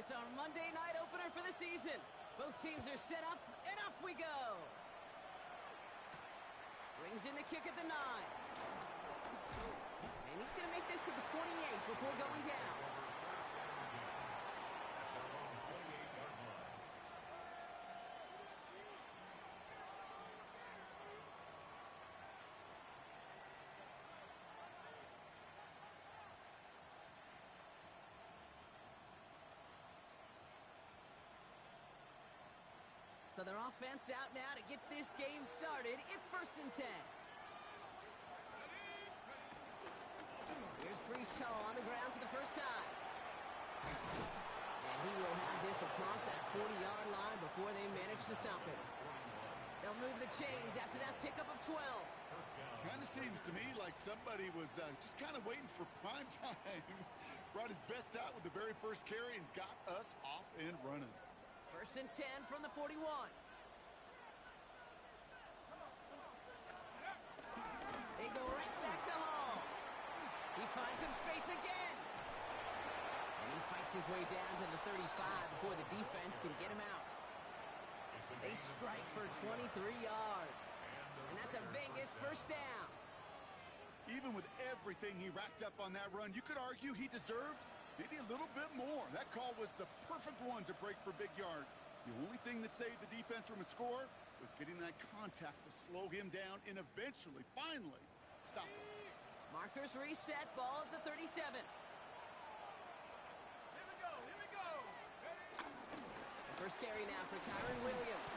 It's our Monday night opener for the season. Both teams are set up, and off we go. Brings in the kick at the 9. And he's going to make this to the 28 before going down. So their offense out now to get this game started. It's 1st and 10. Here's Brees Hall on the ground for the first time. And he will have this across that 40-yard line before they manage to stop him. They'll move the chains after that pickup of 12. Kind of seems to me like somebody was just kind of waiting for prime time. Brought his best out with the very first carry and's got us off and running. 1st and 10 from the 41. They go right back to Hall. He finds some space again. And he fights his way down to the 35 before the defense can get him out. They strike for 23 yards. And that's a Vegas first down. Even with everything he racked up on that run, you could argue he deserved maybe a little bit more. That call was the perfect one to break for big yards. The only thing that saved the defense from a score was getting that contact to slow him down and eventually, finally, stop him. Markers reset, ball at the 37. Here we go. The first carry now for Kyron Williams.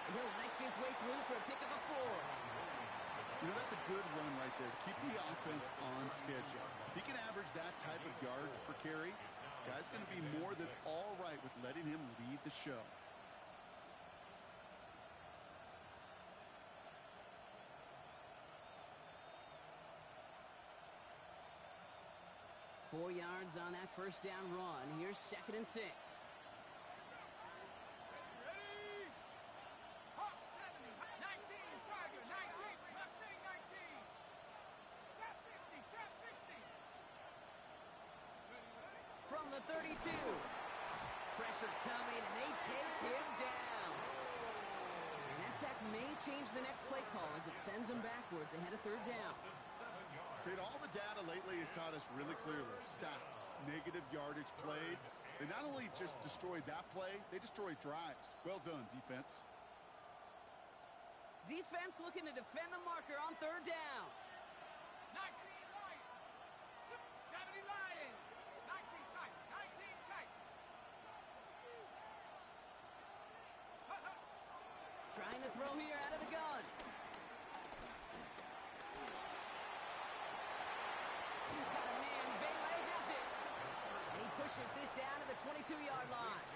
And he'll knife his way through for a pickup of 4. You know, that's a good run right there. Keep the offense on schedule. If he can average that type of yards per carry, this guy's going to be more than all right with letting him lead the show. Four yards on that first down run. Here's 2nd and 6. From the 32. Pressure coming, and they take him down. And that sack may change the next play call as it sends them backwards ahead of 3rd down. Great, all the data lately has taught us really clearly. Sacks, negative yardage plays. They not only just destroy that play, they destroy drives. Well done, defense. Defense looking to defend the marker on 3rd down. 19 Lion. 70 Lion. 19 tight. 19 tight. Trying to throw here out of the gun. Got a man. Bailey has it. And he pushes this down to the 22-yard line.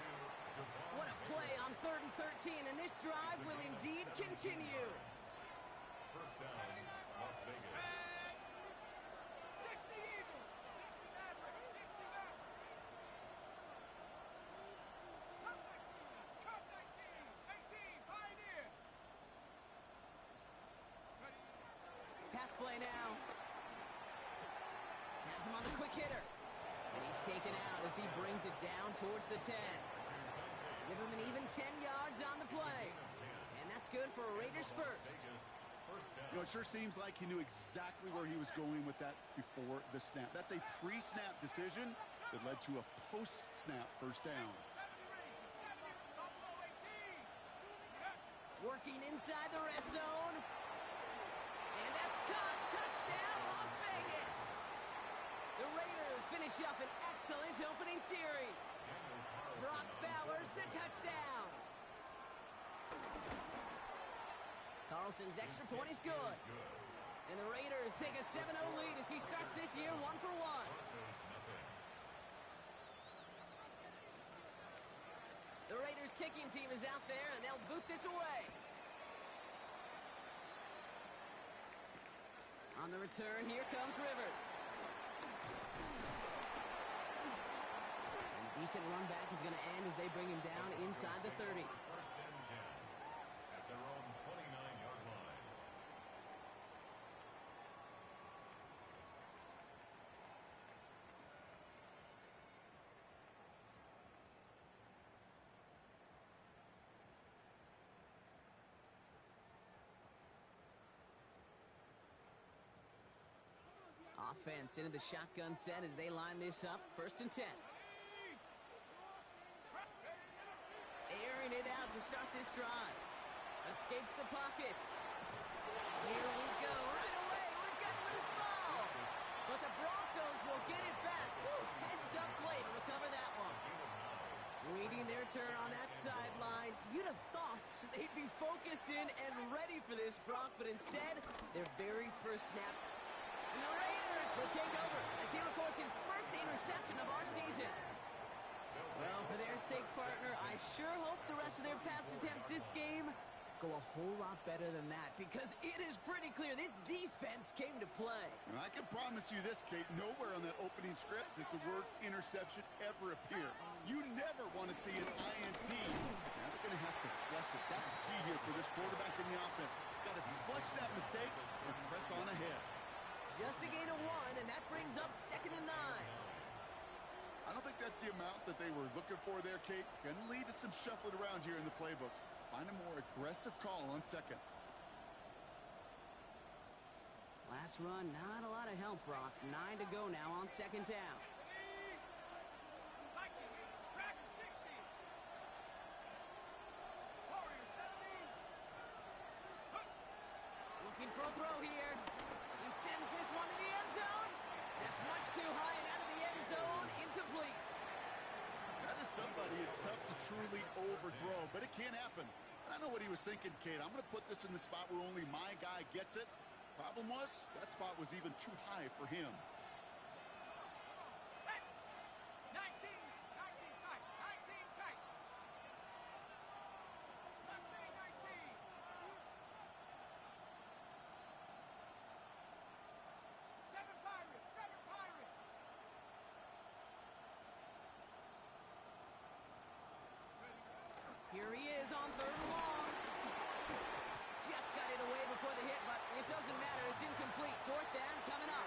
What a play on 3rd and 13. And this drive will indeed continue. First down, Las Vegas. 60 Eagles. 60 Mavericks. 60 Mavericks. Cup 19. 18. Pioneer. Pass play now. Has him on the quick hitter. And he's taken out as he brings it down towards the 10. Give him an even 10 yards on the play. And that's good for a Raiders first. You know, it sure seems like he knew exactly where he was going with that before the snap. That's a pre-snap decision that led to a post-snap first down. Working inside the red zone. And that's caught. Touchdown, Las Vegas. The Raiders finish up an excellent opening series. Brock Bowers, the touchdown. Carlson's extra point is good. And the Raiders take a 7-0 lead as he starts this year 1 for 1. The Raiders kicking team is out there, and they'll boot this away. On the return, here comes Rivers. And decent run back is going to end as they bring him down inside the 30. First and 10 at their own 29-yard line. offense into the shotgun set as they line this up. 1st and 10. Airing it out to start this drive. Escapes the pocket. Here we go. Right away, we've got a loose ball. But the Broncos will get it back. Woo, heads up play to recover that one. Waiting their turn on that sideline. You'd have thought they'd be focused in and ready for this, Brock, but instead, their very first snap. And the Raiders will take over as he records his first interception of our season. Well, for their sake, partner, I sure hope the rest of their pass attempts this game go a whole lot better than that, because it is pretty clear this defense came to play. And I can promise you this, Kate, nowhere on that opening script does the word interception ever appear. You never want to see an INT. Now they're going to have to flush it. That's key here for this quarterback in the offense. Got to flush that mistake and press on ahead. Just a gain of 1, and that brings up 2nd and 9. I don't think that's the amount that they were looking for there, Kate. Going to lead to some shuffling around here in the playbook. Find a more aggressive call on 2nd. Last run, not a lot of help, Brock. 9 to go now on 2nd down. Looking for a throw here. He sends this one to the end zone. That's much too high and out of the end zone. Incomplete. That is somebody it's tough to truly overthrow, but it can happen. I know what he was thinking, Kate. I'm going to put this in the spot where only my guy gets it. Problem was, that spot was even too high for him. 19 tight. 19 tight. Mustang 19. 7 Pirates. 7 Pirates. Here he is on 3rd and long. Just got it away before the hit, but it doesn't matter. It's incomplete. 4th down coming up.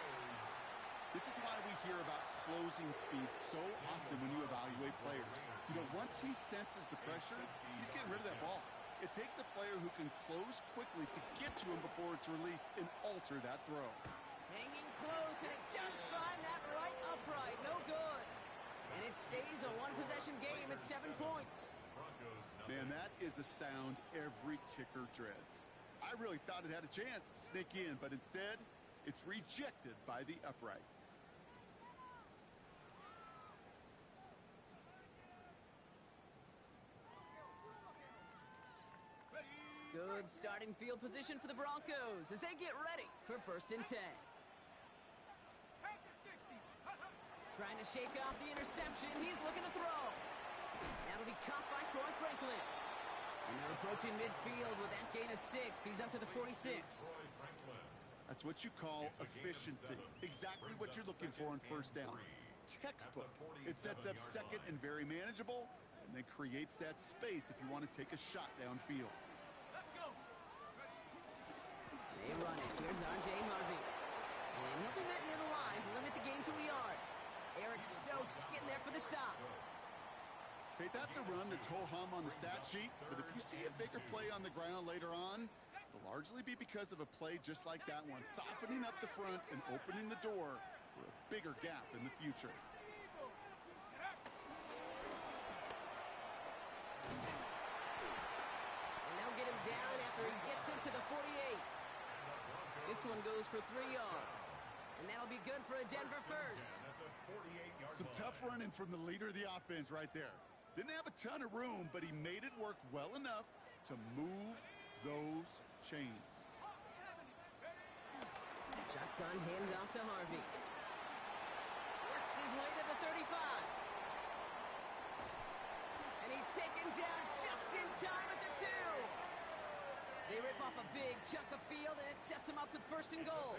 This is why we hear about closing speed so often when you evaluate players. You know, once he senses the pressure, he's getting rid of that ball. It takes a player who can close quickly to get to him before it's released and alter that throw. Hanging close, and it does find that right upright. No good. And it stays a one-possession game at 7 points. Man, that is a sound every kicker dreads. I really thought it had a chance to sneak in, but instead, it's rejected by the upright. Good starting field position for the Broncos as they get ready for 1st and 10. Trying to shake off the interception. He's looking to throw. That'll be caught by Troy Franklin. And they're approaching midfield with that gain of 6. He's up to the 46. That's what you call efficiency. Exactly what you're looking for on 1st down. Textbook. It sets up 2nd and very manageable, and then creates that space if you want to take a shot downfield. They run it. Here's R.J. Harvey. And he'll be met near the line to limit the gain to a yard. Eric Stokes getting there for the stop. Okay, that's a run that's ho-hum on the stat sheet, but if you see a bigger play on the ground later on, it'll largely be because of a play just like that one, softening up the front and opening the door for a bigger gap in the future. And they'll get him down after he gets into the 48. This one goes for 3 yards. And that'll be good for a Denver first. Some tough running from the leader of the offense right there. Didn't have a ton of room, but he made it work well enough to move those chains. Shotgun hands off to Harvey. Works his way to the 35. And he's taken down just in time at the 2. They rip off a big chunk of field, and it sets him up with 1st and goal.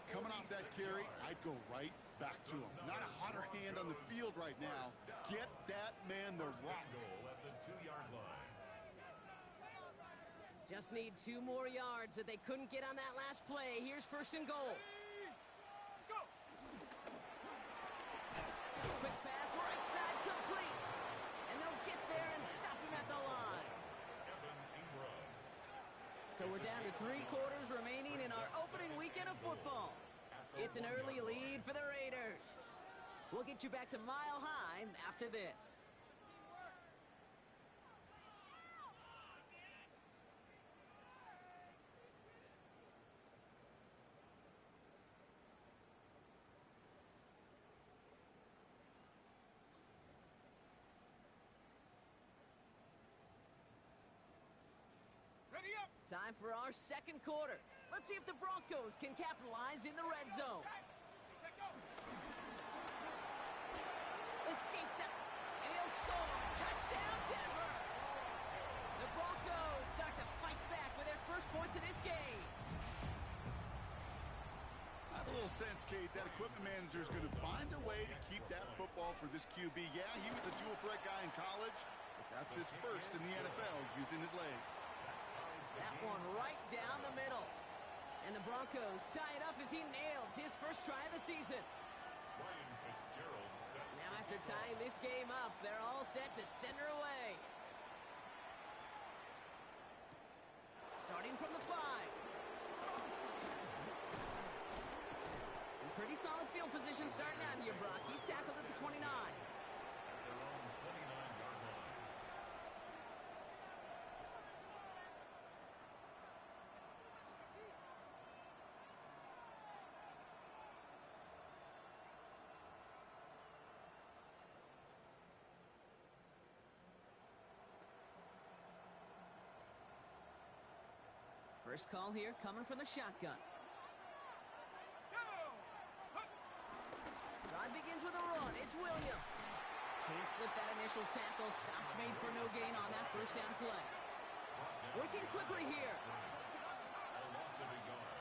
Coming off that carry, I'd go right back to him. Not a hotter hand on the field right now. Get that man the rock. At the 2-yard line. Just need 2 more yards that they couldn't get on that last play. Here's 1st and goal. Quick pass, right side, complete. And they'll get there and stop him at the line. So we're down to 3 quarters remaining in our opening weekend of football. It's an early lead for the Raiders. We'll get you back to Mile High after this. Ready up. Time for our second quarter. Let's see if the Broncos can capitalize in the red zone. Check go. Escapes it, and he'll score. Touchdown, Denver! The Broncos start to fight back with their first points of this game. I have a little sense, Kate, that equipment manager is going to find a way to keep that football for this QB. Yeah, he was a dual-threat guy in college, but that's his first in the NFL using his legs. That one right down the middle. And the Broncos tie it up as he nails his first try of the season. Ryan Fitzgerald set. Now after tying this game up, they're all set to center away. Starting from the 5. In pretty solid field position starting out here, Brock. He's tackled at the 29. At their own 29-yard line. First call here coming from the shotgun. Go. Hut. Drive begins with a run. It's Williams. Can't slip that initial tackle. Stops made for no gain on that first down play. Working quickly here. A loss of a yard.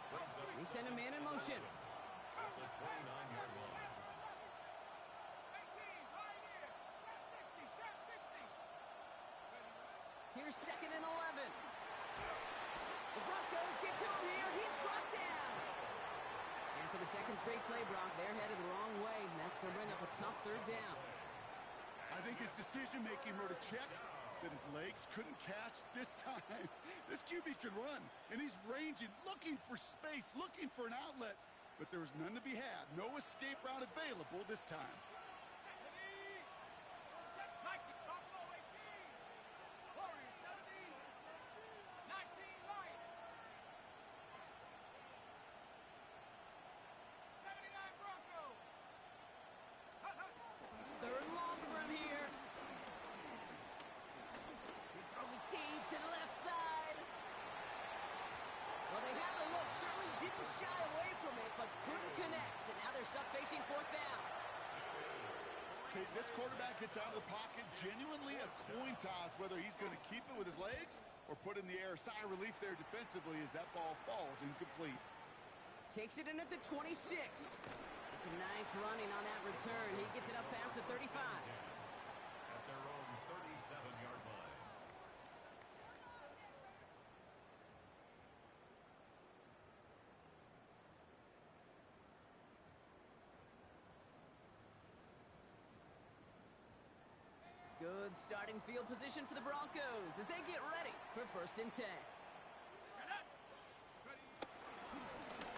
Brings up They send a man in motion. at the 29-yard line. 18. Right here. Trap 60. Here's second and 11. The Broncos get to him here. He's brought down. And for the second straight play, Brock, they're headed the wrong way, and that's going to bring up a tough third down. I think his decision-making wrote a check that his legs couldn't catch this time. This QB can run, and he's ranging, looking for space, looking for an outlet. But there was none to be had. No escape route available this time. Ready. Set. Nike. Buffalo 18. Warriors 70. 19 Lions. 79 Broncos. Hut, hut. Third and long for him here. He's throwing deep to the left side. Well, they had the look. Certainly didn't shy away from it, but couldn't connect. And now they're stuck facing fourth down. Okay, this quarterback gets out of the pocket, genuinely a coin toss whether he's going to keep it with his legs or put in the air. Sigh of relief there defensively as that ball falls incomplete. Takes it in at the 26. It's a nice running on that return. He gets it up past the 35. At their own 37-yard line. Good starting field position for the Broncos as they get ready for first and 10. Shut up. Ready.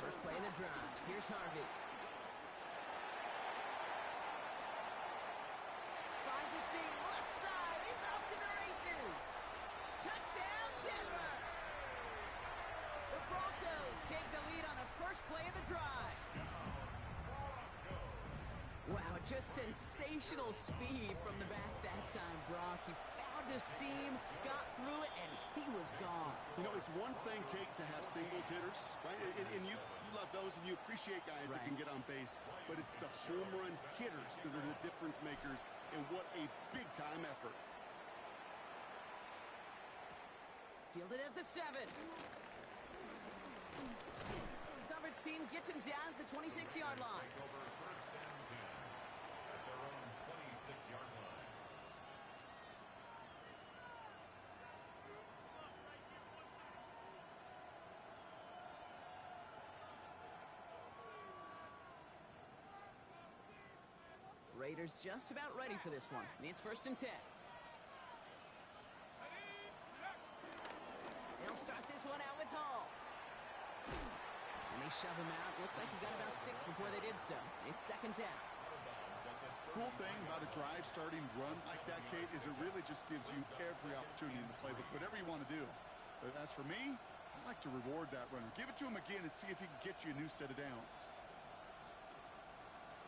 First play in the drive. Here's Harvey. Finds a seam. Left side. He's off to the races. Touchdown, Denver. The Broncos take the lead on the first play of the drive. Wow, just sensational speed from the back that time, Brock. He found a seam, got through it, and he was gone. You know, it's one thing, Kate, to have singles hitters, right? And you love those and you appreciate guys that Right. can get on base. But it's the home run hitters that are the difference makers, and what a big-time effort. Fielded at the 7. Coverage team gets him down at the 26-yard line. Take over first and 10 at their own 26-yard line. Raiders just about ready for this one. It's first and 10. They'll start this one out with Hall. And they shove him out. Looks like he got about 6 before they did so. It's second down. Cool thing about a drive starting run like that, Kate, is it really just gives you every opportunity in the playbook, whatever you want to do. But as for me, I like to reward that runner. Give it to him again and see if he can get you a new set of downs.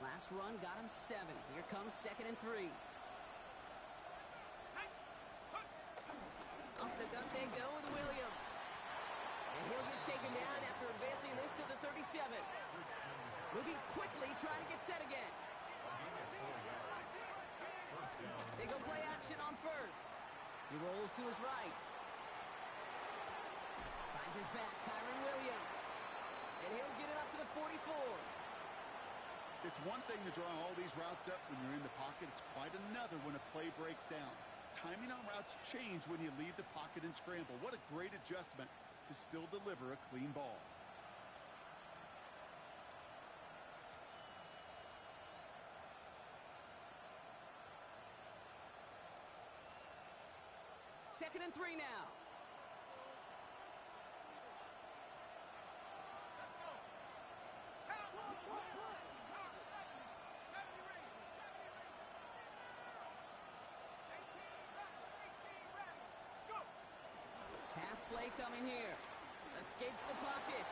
Last run got him 7. Here comes 2nd and 3. Off the gun they go with Williams. And he'll get taken down after advancing this to the 37. Moving quickly, trying to get set again. They go play action on first. He rolls to his right. Finds his back, Kyron Williams. And he'll get it up to the 44. It's one thing to draw all these routes up when you're in the pocket. It's quite another when a play breaks down. Timing on routes change when you leave the pocket and scramble. What a great adjustment to still deliver a clean ball. Second and 3 now. Pass play coming here. Escapes the pocket.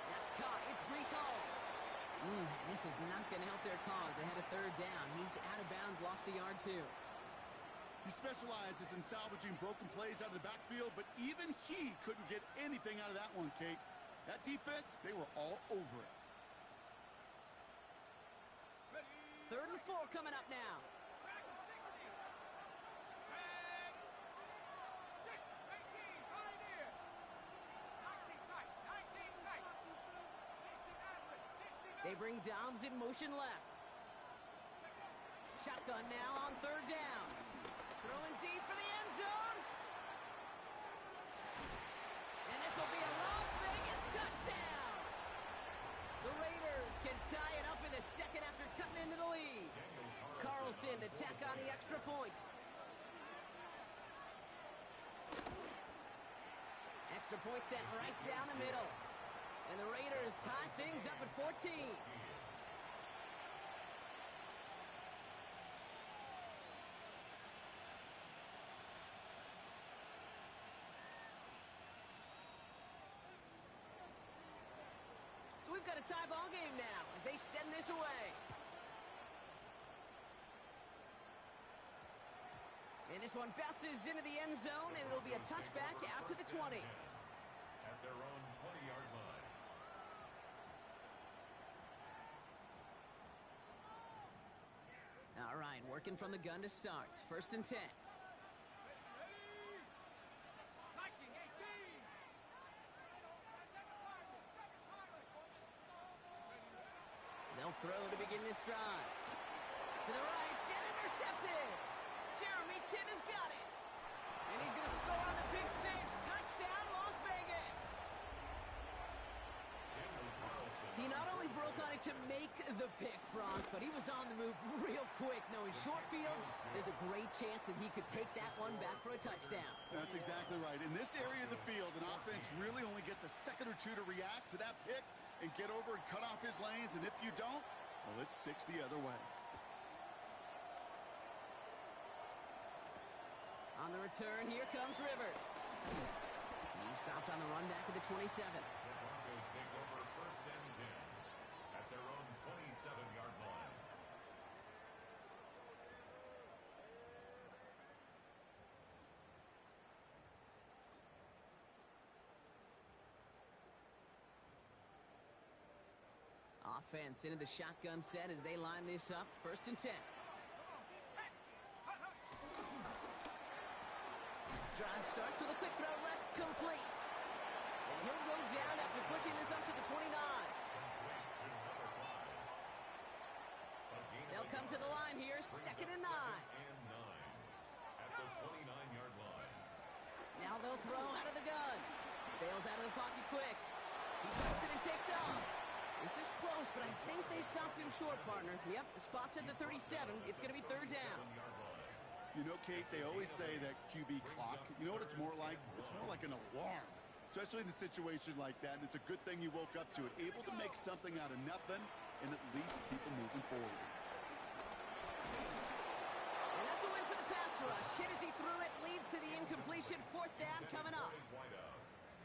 That's caught. It's Breece Hall. This is not going to help their cause. They had a 3rd down. He's out of bounds, lost a yard too. He specializes in salvaging broken plays out of the backfield, but even he couldn't get anything out of that one, Kate. That defense, they were all over it. 3rd and 4 coming up now. They bring Dobbs in motion left. Shotgun now on 3rd down. Throwing deep for the end zone. And this will be a Las Vegas touchdown. The Raiders can tie it up in the 2nd after cutting into the lead. Carlson to tack on the extra point. Extra point sent right down the middle. And the Raiders tie things up at 14. So we've got a tie ball game now as they send this away. And this one bounces into the end zone, and it'll be a touchback out to the 20. At their own 20-yard line. All right, working from the gun to start. 1st and 10. They'll throw to begin this drive. To the right, and intercepted. Jeremy Chin has got it. And he's going to score on the pick 6. Touchdown, Las Vegas. He not only broke on it to make the pick, Bronk, but he was on the move real quick. Knowing short fields, there's a great chance that he could take that one back for a touchdown. That's exactly right. In this area of the field, an offense really only gets a second or two to react to that pick and get over and cut off his lanes. And if you don't, well, it's 6 the other way. On the return, here comes Rivers. He stopped on the run back at the 27. The Broncos take over 1st and 10 at their own 27-yard line. Offense into the shotgun set as they line this up. 1st and 10. Drive starts with a quick throw left, complete. And he'll go down after pushing this up to the 29. They'll come to the line here, 2nd and 9. At the 29-yard line. Now they'll throw out of the gun. Bails out of the pocket quick. He tucks it and takes off. This is close, but I think they stopped him short, partner. Yep, the spot's at the 37. It's going to be 3rd down. You know, Kate, they always say that QB clock, you know what it's more like? It's more like an alarm. especially in a situation like that, and it's a good thing you woke up to it. Able to make something out of nothing and at least keep them moving forward. And that's a win for the pass rush. Hit as he threw it, leads to the incompletion. Fourth down coming up.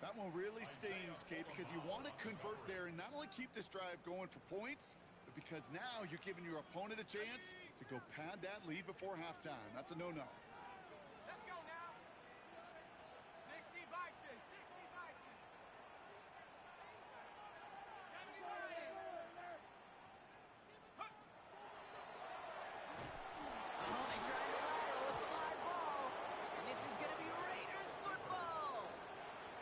That one really stings, Kate, because you want to convert there and not only keep this drive going for points, but because now you're giving your opponent a chance to go pad that lead before halftime. That's a no-no. Let's go now. 60 Bison. 60 Bison. 70 Lions. Huh. Oh, they tried the lateral. It's a live ball. And this is going to be Raiders football.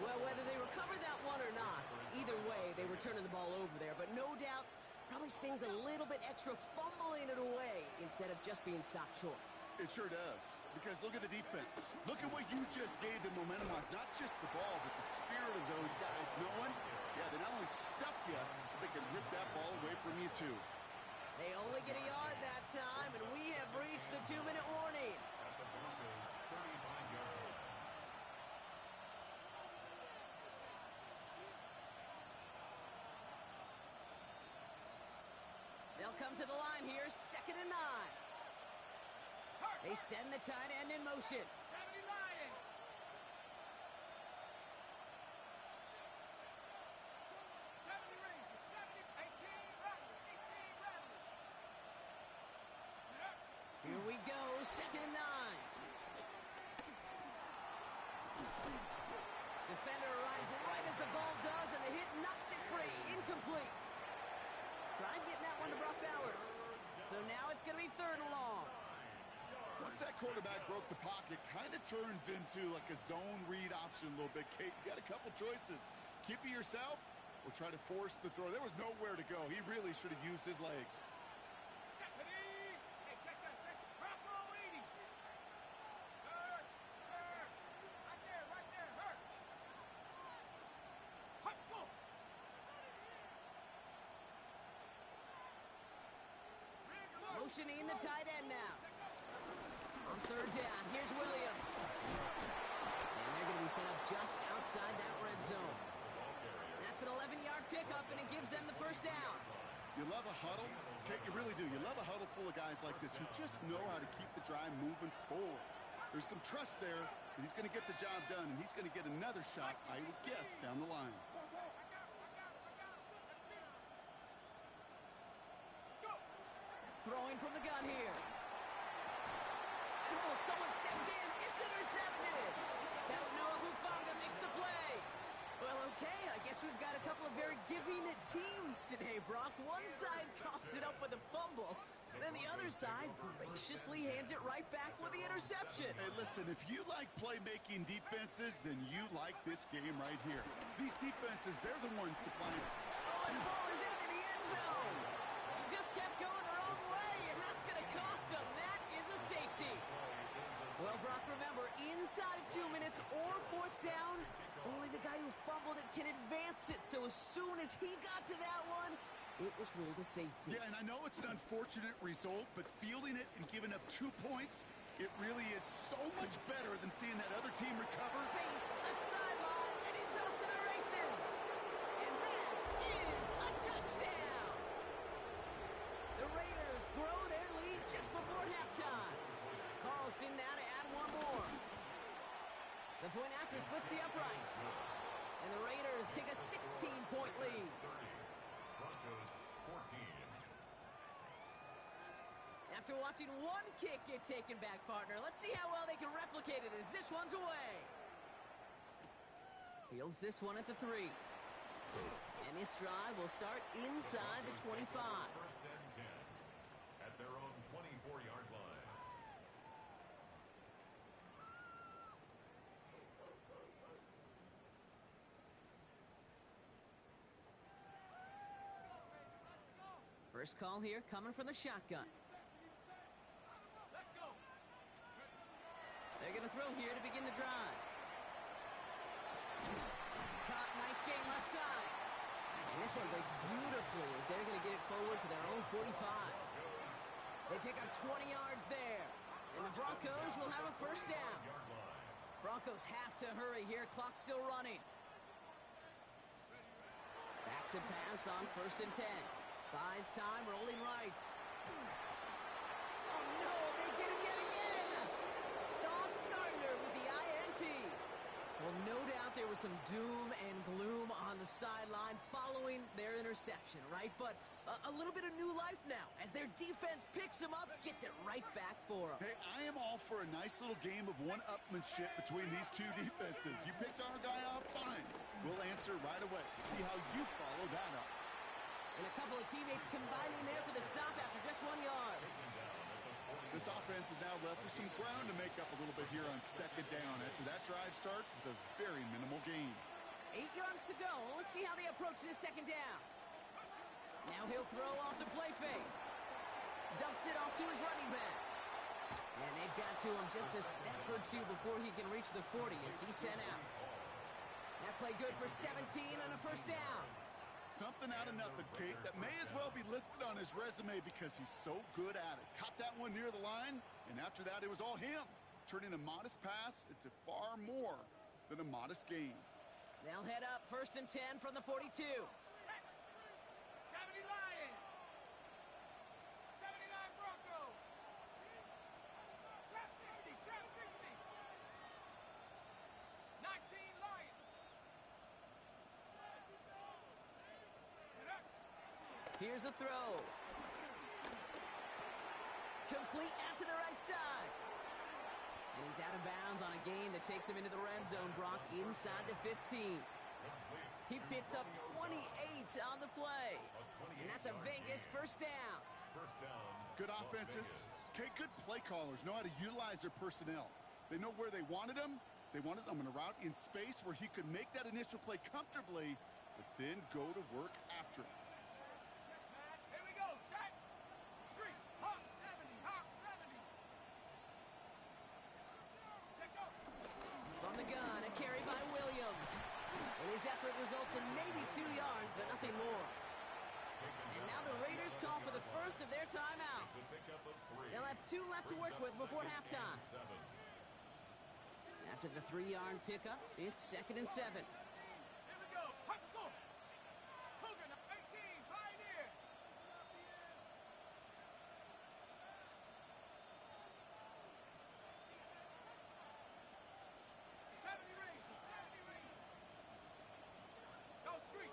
Well, whether they recover that one or not, either way, they were turning the ball over there. But no doubt, probably stings a little bit extra fumbling it away instead of just being stopped short. It sure does, because look at the defense. Look at what you just gave them momentum-wise. Not just the ball, but the spirit of those guys knowing, yeah, they not only stuffed you, but they can rip that ball away from you, too. They only get a yard that time, and we have reached the 2-minute warning. At the Broncos' 35-yard line. They'll come to the line here, 2nd and 9. They send the tight end in motion. 70 Lions. 70 Rangers. 70. 18 Rattlers. 18 Rattlers. Here we go, 2nd and 9. Defender arrives right as the ball does, and the hit knocks it free. Incomplete. Tried getting that one to Brock Bowers. So now it's going to be 3rd and long. Once that quarterback broke the pocket, kind of turns into like a zone read option a little bit. Kate, you got a couple choices. Keep it yourself or try to force the throw. There was nowhere to go. He really should have used his legs. Hey, check that. Check. Bronco 80. Hurt. Right there. Hurt. Hut, go. Motioning the tight end now. On 3rd down, here's Williams. And they're going to be set up just outside that red zone. That's an 11-yard pickup, and it gives them the 1st down. You love a huddle? Kate, you really do. You love a huddle full of guys like this who just know how to keep the drive moving forward. There's some trust there that he's going to get the job done, and he's going to get another shot, I would guess, down the line. Throwing from the gun here. And someone stepped in. It's intercepted. Talanoa Hufanga makes the play. Well, okay, I guess we've got a couple of very giving teams today, Brock. One side coughs it up with a fumble, then the other side graciously hands it right back with the interception. Hey, listen, if you like playmaking defenses, then you like this game right here. These defenses, they're the ones supplying. Oh, and the ball is out of the end zone. He just kept going the wrong way, and that's going to cost him. That is a safety. Well, Brock, remember, inside of 2 minutes or 4th down, only the guy who fumbled it can advance it. So as soon as he got to that one, it was ruled a safety. Yeah, and I know it's an unfortunate result, but fielding it and giving up 2 points, it really is so much better than seeing that other team recover. Space, left sideline, and he's off to the races. And that is a touchdown. The Raiders grow their lead just before halftime. Carlson now to add one more. The point after splits the uprights. And the Raiders take a 16-point lead. Broncos 14. After watching one kick get taken back, partner, let's see how well they can replicate it as this one's away. Fields this one at the 3. And this drive will start inside the 25. 1st and 10 at their own 24-yard line. First call here coming from the shotgun. Let's go. They're going to throw here to begin the drive. Caught, nice game left side. And this one breaks beautifully as they're going to get it forward to their own 45. They pick up 20 yards there. And the Broncos will have a 1st down. Broncos have to hurry here. Clock still running. Back to pass on 1st and 10. Buys time, rolling right. Oh no, they get him yet again! Sauce Gardner with the INT. Well, no doubt there was some doom and gloom on the sideline following their interception, right? But a little bit of new life now as their defense picks him up, gets it right back for him. Hey, I am all for a nice little game of one-upmanship between these two defenses. You picked our guy out, fine. We'll answer right away. See how you follow that up. And a couple of teammates combining there for the stop after just 1 yard. This offense is now left with some ground to make up a little bit here on 2nd down after that drive starts with a very minimal gain. 8 yards to go. Let's see how they approach this 2nd down. Now he'll throw off the play fake. Dumps it off to his running back. And they've got to him just a step or two before he can reach the 40 as he's sent out. That play good for 17 and a 1st down. Something out of nothing, Kate, that may as well be listed on his resume because he's so good at it. Caught that one near the line, and after that, it was all him. Turning a modest pass into far more than a modest gain. They'll head up 1st and 10 from the 42. 70 Lions. 79 Broncos. Trap 60. Trap 60. 19 Lions. Here's a throw. Complete out to the right side. And he's out of bounds on a gain that takes him into the red zone, Brock, inside the 15. He picks up 28 on the play. And that's a Vegas 1st down. Good offenses. Okay, good play callers know how to utilize their personnel. They know where they wanted him. They wanted him on a route in space where he could make that initial play comfortably, but then go to work after it. Here we go. Set. Street. Hawk 70. Hawk 70. Check up. From the gun, a carry by Williams. And his effort results in maybe 2 yards, but nothing more. And now the Raiders call for the first of their timeouts. They'll have 2 left to work with before halftime. After the 3-yard pickup, it's 2nd and 7. Here we go. Hawk, go. Cougar, 19. Pioneer. 70 Rangers. 70 Rangers. Go Street.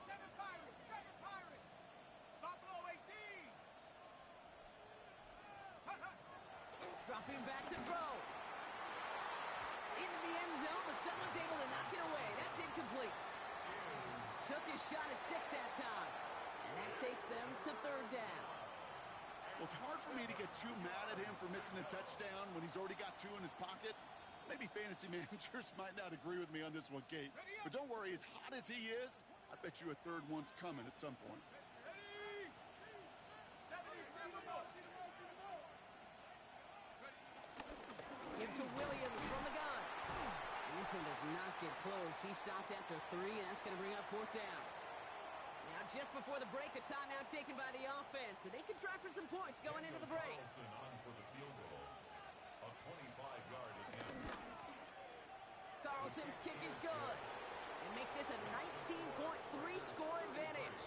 7 Pirates. 7 Pirates. Buffalo 18. Dropping back to throw. Into the end zone, but someone's able to knock it away. That's incomplete. Took his shot at 6 that time. And that takes them to 3rd down. Well, it's hard for me to get too mad at him for missing a touchdown when he's already got 2 in his pocket. Maybe fantasy managers might not agree with me on this one, Kate. But don't worry, as hot as he is, I bet you a 3rd one's coming at some point. Ready. 72 more. Give to Williams from the gun. And this one does not get close. He stopped after 3, and that's going to bring up 4th down. Now, just before the break, a timeout taken by the offense. And they can try for some points going into the break. Carlson's kick is good. And make this a 19.3 score advantage.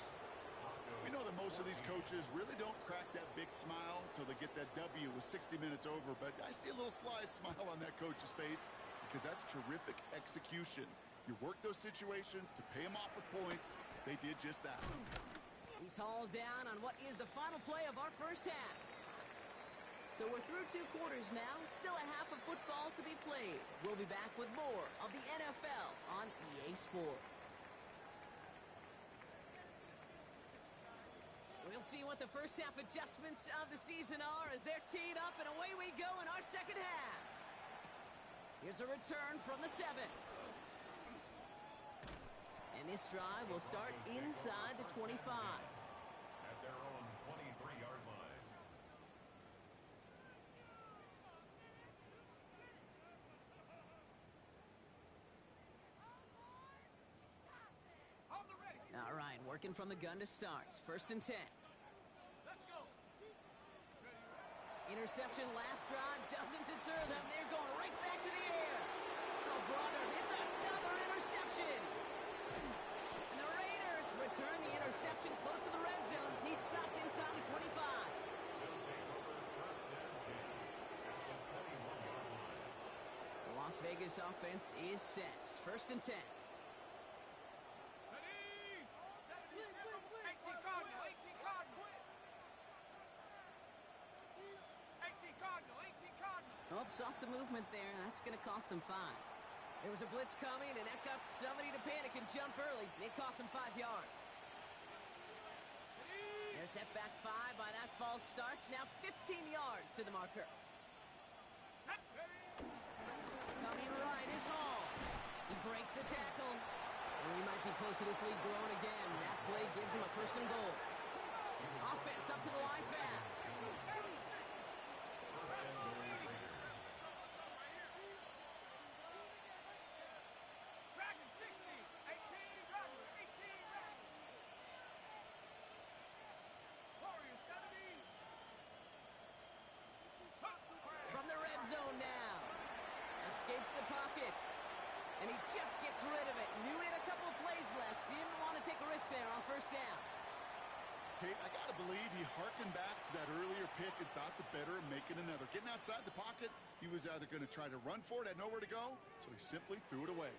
We know that most of these coaches really don't crack that big smile until they get that W with 60 minutes over, but I see a little sly smile on that coach's face because that's terrific execution. You work those situations to pay them off with points. They did just that. He's hauled down on what is the final play of our 1st half. So we're through 2 quarters now, still a half of football to be played. We'll be back with more of the NFL on EA Sports. We'll see what the first half adjustments of the season are as they're teed up, and away we go in our 2nd half. Here's a return from the 7. And this drive will start inside the 25. At their own 23-yard line. Hold the ready. All right, working from the gun to start. 1st and 10. Let's go. Interception last drive doesn't deter them. They're going right back to the air. Oh, brother, it's another interception. And the Vegas offense is set. 1st and 10. Ready? 72, 18 Cardinal, 18 Cardinal. 18 Cardinal, 18 Cardinal. Oh, saw some movement there. That's going to cost them 5. There was a blitz coming, and that got somebody to panic and jump early. It cost them 5 yards. They're set back 5 by that false start. Now 15 yards to the marker. Coming right is Hall. He breaks a tackle. And we might be close to this league growing again. That play gives him a 1st and goal. Offense up to the line fast. Dragon 60, 18 Dragon, 18 Dragon. Warrior 70. From the red zone now. Escapes the pocket. And he just gets rid of it. Knew he had a couple of plays left. Didn't want to take a risk there on 1st down. Kate, I got to believe he harkened back to that earlier pick and thought the better of making another. Getting outside the pocket, he was either going to try to run for it, had nowhere to go, so he simply threw it away.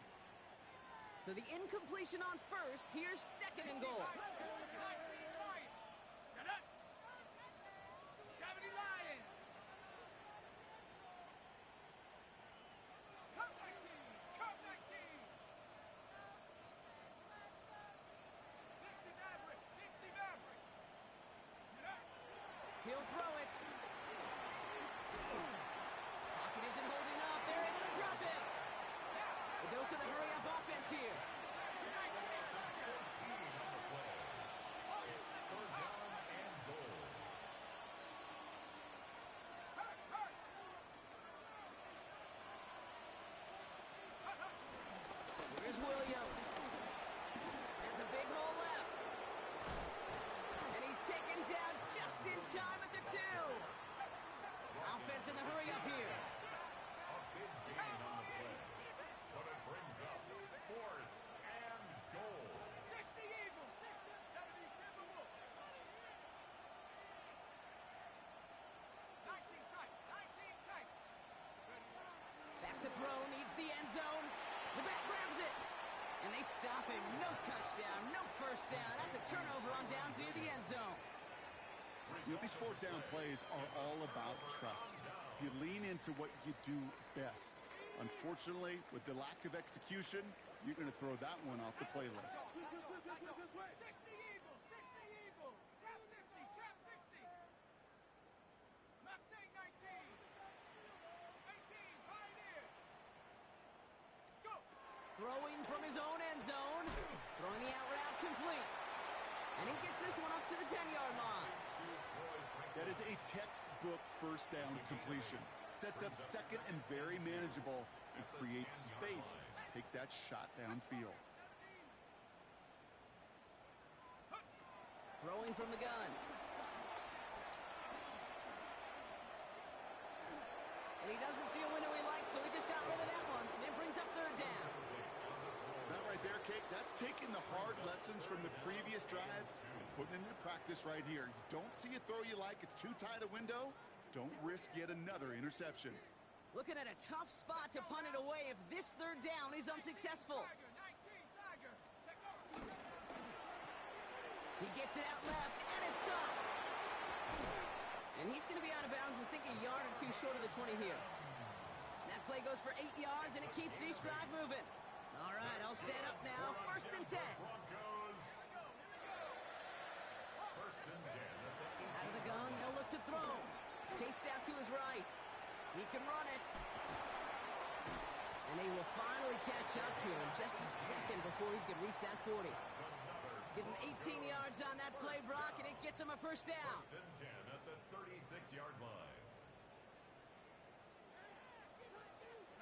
So the incompletion on 1st. Here's 2nd and goal. 19 Lions. Set up. 70 Lions. Cup 19. Cup 19. 60 Maverick. 60 Maverick. Get up. He'll throw it. Pocket isn't holding up. They're able to drop him. A dose of the hurry-up offense here. 3rd down and goal. Hurt, hurt. Here's Williams. Has a big hole left. And he's taken down just in time at the 2. Offense in the hurry-up here. A big gain on the play. But it brings up 4th and goal. 60 Eagles. 60, 70 Timberwolves. 19 tight. 19 tight. Back to throw, needs the end zone. The back grabs it. And they stop him. No touchdown, no 1st down. That's a turnover on down near the end zone. You know, these 4th down plays are all about trust. You lean into what you do best. Unfortunately, with the lack of execution, you're going to throw that one off the playlist. 60 Eagles. 60 Eagles. Trap 60. Trap 60. Mustang 19. 18 Pioneer. Go. Throwing from his own end zone. Throwing the out route complete. And he gets this one up to the 10-yard line. That is a textbook 1st down completion. Sets up 2nd and very manageable and creates space to take that shot downfield. Throwing from the gun. And he doesn't see a window he likes, so he just got rid of that one. And it brings up 3rd down. That right there, Kate, that's taking the hard lessons from the previous drive and putting it into practice right here. You don't see a throw you like, it's too tight a window, don't risk yet another interception. Looking at a tough spot to punt it away if this 3rd down is unsuccessful. Tiger. 19 Tiger. Take over. He gets it out left, and it's gone. And he's going to be out of bounds, I think, a yard or 2 short of the 20 here. That play goes for 8 yards, and it keeps the drive moving. All right, all set up now. 1st and 10. Broncos. 1st and 10 at the 18. Out of the gun, they'll look to throw. Chased out to his right. He can run it. And they will finally catch up to him just a second before he could reach that 40. Give him 18 yards on that play, Brock, and it gets him a 1st down. 1st and 10 at the 36-yard line.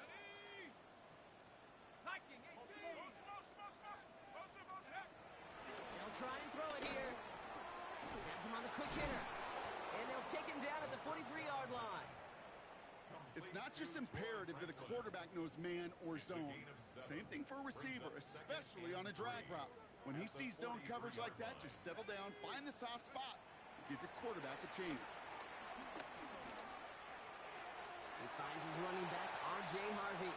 Ready. Viking 18. They'll try and throw it here. Has him on the quick hitter. And they'll take him down at the 43-yard line. It's not just imperative that a quarterback knows man or zone. Same thing for a receiver, especially on a drag route. When he sees zone coverage like that, just settle down, find the soft spot, and give your quarterback a chance. He finds his running back, R.J. Harvey.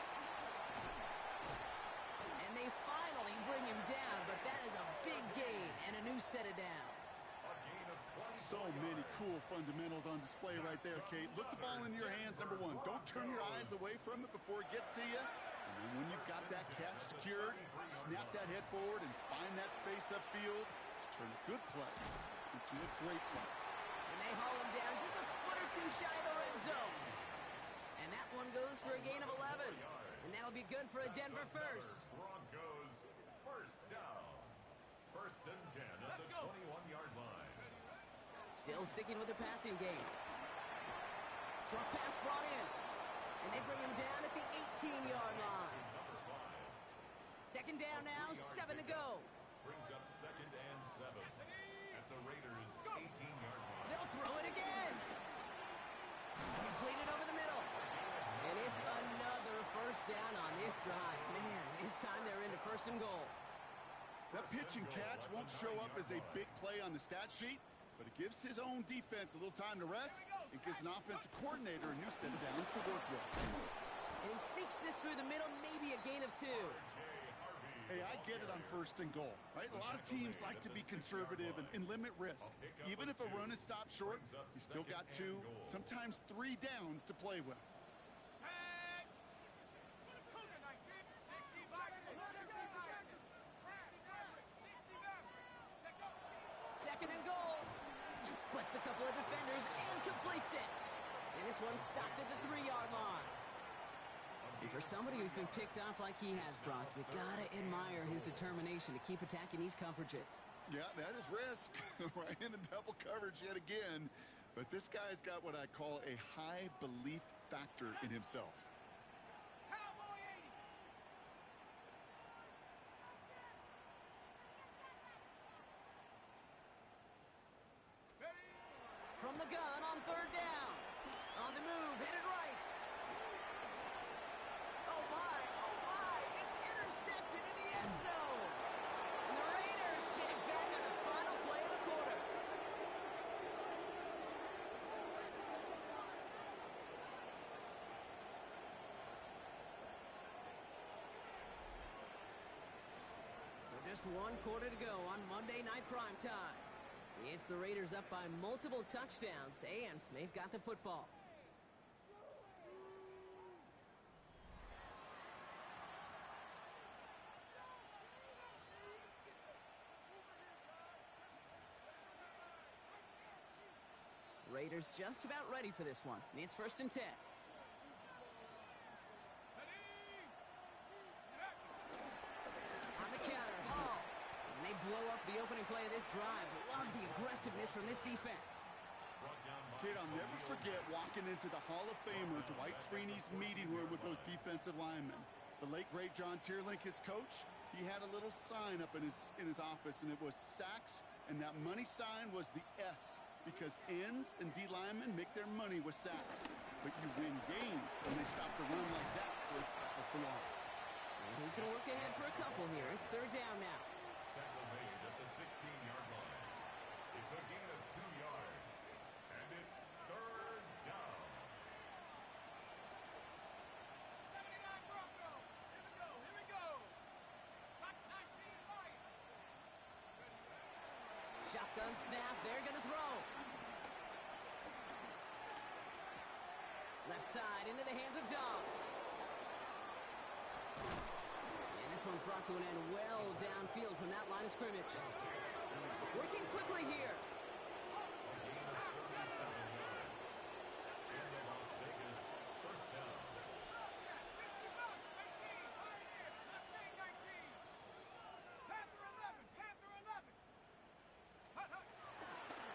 So many cool fundamentals on display right there, Kate. Look the ball in your hands, number one. Don't turn your eyes away from it before it gets to you. And then when you've got that catch secured, snap that head forward and find that space upfield to turn a good play into a great play. And they haul him down just a foot or two shy of the red zone. And that one goes for a gain of 11. And that'll be good for a Denver first. Broncos first down. First and 10 at the 21-yard line. Still sticking with the passing game. Short pass brought in. And they bring him down at the 18-yard line. Number 5. Second down now, 7 to go. Brings up second and 7 at the Raiders' 18-yard line. They'll throw it again. Completed over the middle. And it's another first down on this drive. Man, this time they're into first and goal. That pitch and catch won't show up as a big play on the stat sheet, but it gives his own defense a little time to rest and gives an offensive coordinator a new set of downs to work with. And he sneaks this through the middle, maybe a gain of 2. Hey, I get it on first and goal, right? A lot of teams like to be conservative and limit risk. Even if a run is stopped short, you still got 2, sometimes 3 downs to play with. Second and goal. Splits a couple of defenders and completes it. And this one's stopped at the 3-yard line. And for somebody who's been picked off like he has, Brock, you gotta admire his determination to keep attacking these coverages. Yeah, that is risk. Right into double coverage yet again. But this guy's got what I call a high belief factor in himself. From the gun on third down. On the move, headed right. Oh my, it's intercepted in the end zone. And the Raiders get it back on the final play of the quarter. So just 1 quarter to go on Monday Night Primetime. It's the Raiders up by multiple touchdowns, and they've got the football. Raiders just about ready for this one. It's first and 10. On the counter, Hall. And they blow up the opening play of this drive. Love the aggressiveness from this defense. Kid, I'll never forget walking into the Hall of Famer Dwight Freeney's meeting room with those defensive linemen. The late, great John Tierlink, his coach, he had a little sign up in his office, and it was sacks, and that money sign was the S, because ends and D linemen make their money with sacks. But you win games when they stop the run like that for a tackle for loss. And he's going to work ahead for a couple here. It's third down now. Tackle made at the 16-yard line. It's a gain of 2 yards. And it's third down. 79 Broncos. Here we go. Got 19 Lions. Shotgun snap. They're going to throw. Left side into the hands of Dobbs. And this one's brought to an end well downfield from that line of scrimmage. Working quickly here.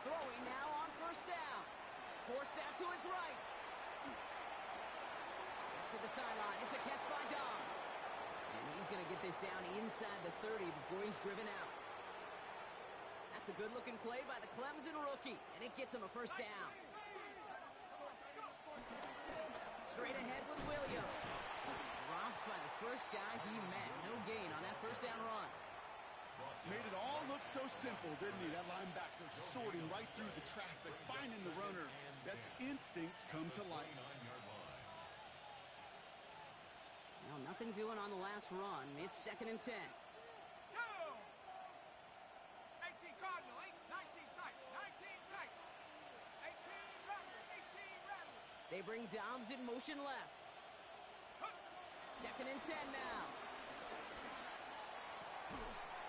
Throwing now on first down. Forced out to his right. It's to the sideline. It's a catch by Dobbs. And he's going to get this down inside the 30 before he's driven out. That's a good-looking play by the Clemson rookie, and it gets him a first down. Straight ahead with Williams. Dropped by the first guy he met. No gain on that first down run. Made it all look so simple, didn't he? That linebacker sorting right through the traffic, finding the runner. That's instincts come to life. Well, nothing doing on the last run. It's second and 10. Go! 18 Cardinal, 19 tight, 19 tight. They bring Dobbs in motion left. 2nd and 10 now.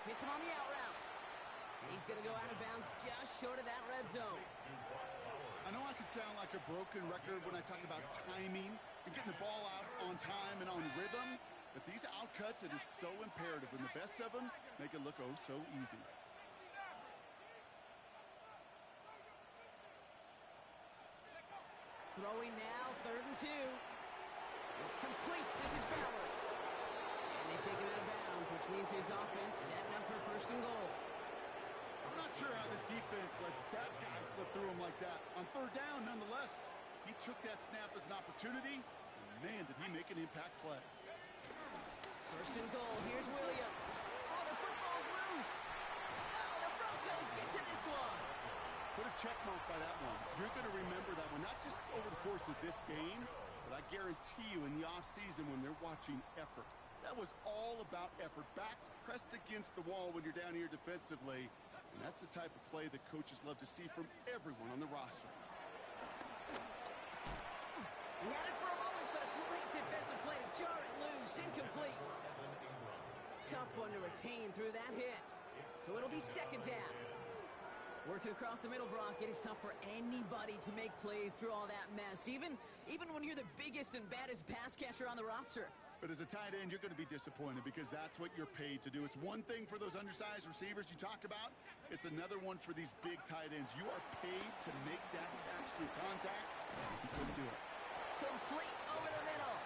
Hits him on the out route. And he's going to go out of bounds just short of that red zone. I know I can sound like a broken record when I talk about timing and getting the ball out on time and on rhythm, but these outcuts, it is so imperative, and the best of them make it look oh so easy. Throwing now, 3rd and 2. It's complete. This is Bowers. And they take him out of bounds, which means his offense setting up for 1st and goal. I'm not sure how this defense let that guy slip through him like that. On 3rd down, nonetheless, he took that snap as an opportunity, and man, did he make an impact play. 1st and goal. Here's Williams. Oh, the football's loose. Oh, the Broncos get to this one. Put a check mark by that one. You're going to remember that one, not just over the course of this game, but I guarantee you in the offseason when they're watching effort. That was all about effort. Backs pressed against the wall when you're down here defensively. And that's the type of play that coaches love to see from everyone on the roster. He had it for a moment, but a great defensive play to jar it loose. Incomplete. Tough one to retain through that hit. So it'll be 2nd down. Working across the middle, Brock, it is tough for anybody to make plays through all that mess, even when you're the biggest and baddest pass catcher on the roster. But as a tight end, you're going to be disappointed because that's what you're paid to do. It's one thing for those undersized receivers you talk about. It's another one for these big tight ends. You are paid to make that catch through contact. You couldn't do it. Complete over the middle.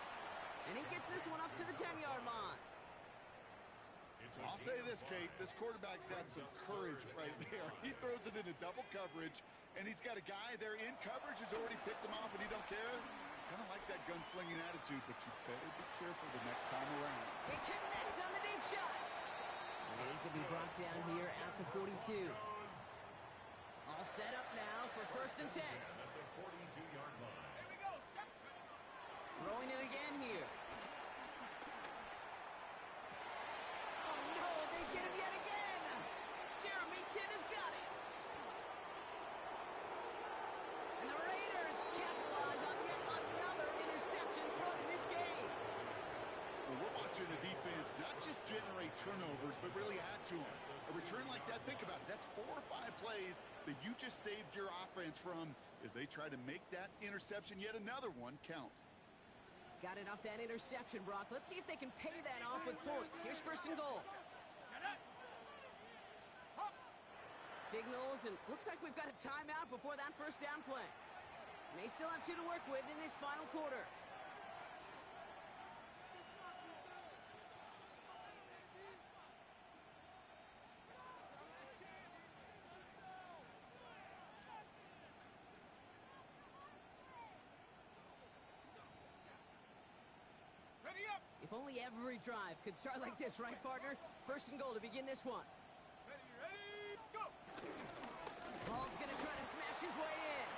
And he gets this one up to the 10-yard line. I'll say this, Kate. This quarterback's got some courage right there. He throws it into double coverage, and he's got a guy there in coverage who's already picked him off, and he don't care. Kind of like that gunslinging attitude, but you better be careful the next time around. He connects on the deep shot. And he's going to be brought down here at the 42. All set up now for 1st and 10. At the 42-yard line. Here we go, set. Throwing it again here. Oh, no, they get him yet again. Jeremy Chin has got it. And the Raiders capitalize on yet another interception thrown in this game. Well, we're watching the defense not just generate turnovers, but really add to them. A return like that, think about it. That's 4 or 5 plays that you just saved your offense from as they try to make that interception, yet another one, count. Got it off that interception, Brock. Let's see if they can pay that off with points. Here's 1st and goal. Signals, and looks like we've got a timeout before that 1st down play. May still have 2 to work with in this final quarter. Ready up. If only every drive could start like this, right, partner? 1st and goal to begin this one. Ready, go. Ball's going to try to smash his way in.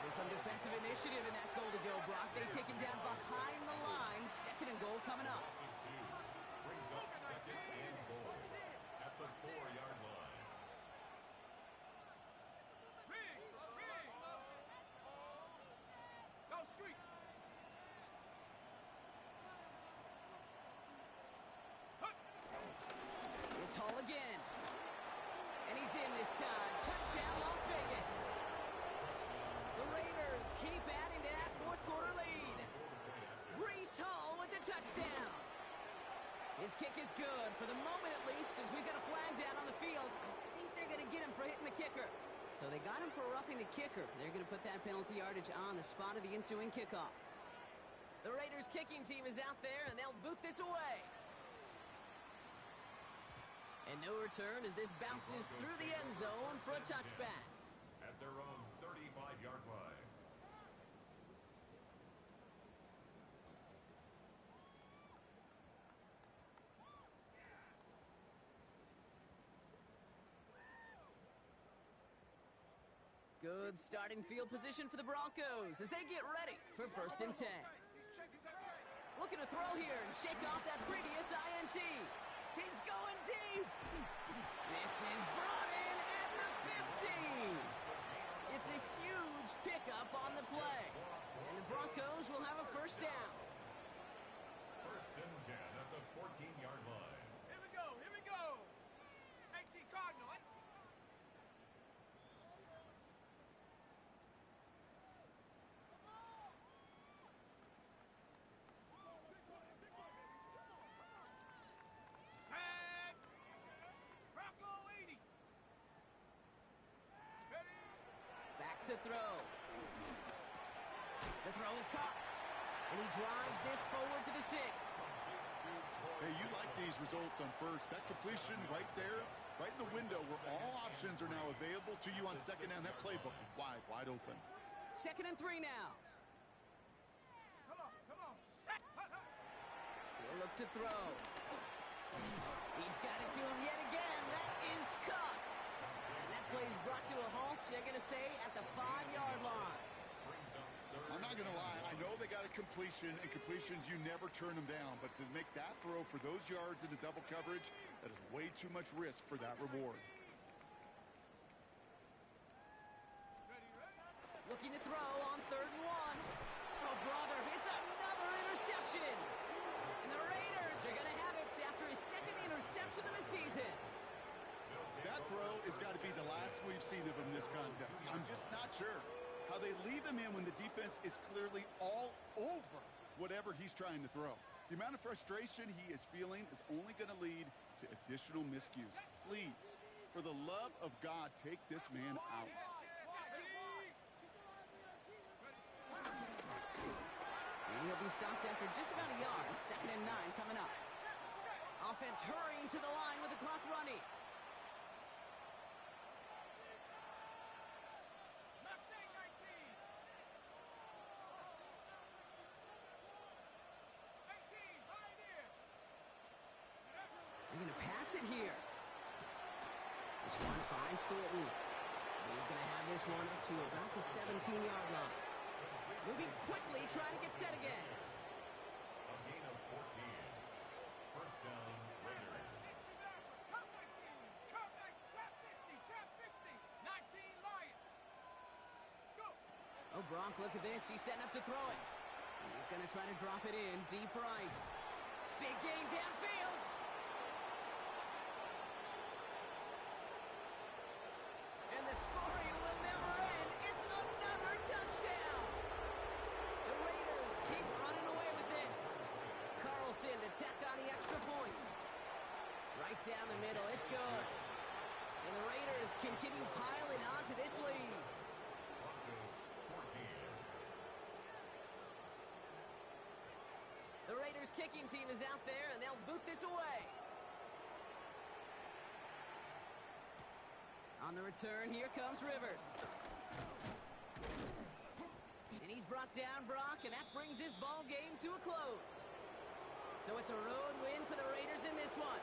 There's some defensive initiative in that goal to go, Brock. They take him down behind the line. 2nd and goal coming up. Brings up 2nd and goal at the 4-yard line. Riggs. Go street. It's Hall again. And he's in this time. Touchdown, Las Vegas. The Raiders keep adding to that 4th quarter lead. Breece Hall with the touchdown. His kick is good, for the moment at least, as we've got a flag down on the field. I think they're going to get him for hitting the kicker. So they got him for roughing the kicker. They're going to put that penalty yardage on the spot of the ensuing kickoff. The Raiders kicking team is out there, and they'll boot this away. And no return as this bounces through the end zone for a touchback. At their own 35-yard line. Good starting field position for the Broncos as they get ready for 1st and 10. Looking to throw here and shake off that previous INT. He's going deep. This is brought in at the 15. It's a huge pickup on the play. And the Broncos will have a first down. First and 10 at the 14-yard line. Here we go, here we go. 18 Cardinal. Set. Bronco 80. Steady. Back to throw. The throw is caught. And he drives this forward to the 6. Hey, you like these results on first. That completion right there, right in the window where all options are now available to you on second down. That playbook wide open. 2nd and 3 now. Come on, come on. Set. He'll look to throw. He's got it to him yet again. That is cut. And that play is brought to a halt, they're going to say, at the 5-yard line. I'm not going to lie. I know they got a completion, and completions, you never turn them down. But to make that throw for those yards into double coverage, that is way too much risk for that reward. Ready, ready. Looking to throw on 3rd and 1. Oh, brother, it's another interception. And the Raiders are going to have it after his 2nd interception of the season. That throw has got to be the last we've seen of him this contest. I'm just not sure how they leave him in when the defense is clearly all over whatever he's trying to throw. The amount of frustration he is feeling is only going to lead to additional miscues. Please, for the love of God, take this man out. And he'll be stopped after just about a yard. 2nd and 9 coming up. Offense hurrying to the line with the clock running. Mustang 19. 18, Pioneer. They're going to pass it here. This one finds Thornton. And he's going to have this one up to about the 17-yard line. Moving quickly, trying to get set again. A gain of 14. First down, Raiders. Cup 19. Cup 19. Trap 60. Trap 60. 19 Lion. Go. Oh, Brock, look at this. He's setting up to throw it. He's going to try to drop it in deep right. Big gain downfield. And the scoring will never end. It's another touchdown. The Raiders keep running away with this. Carlson to tack on the extra point. Right down the middle. It's good. And the Raiders continue piling onto this lead. Broncos 14. The Raiders kicking team is out there, and they'll boot this away. On the return, here comes Rivers. And he's brought down Brock, and that brings this ball game to a close. So it's a road win for the Raiders in this one.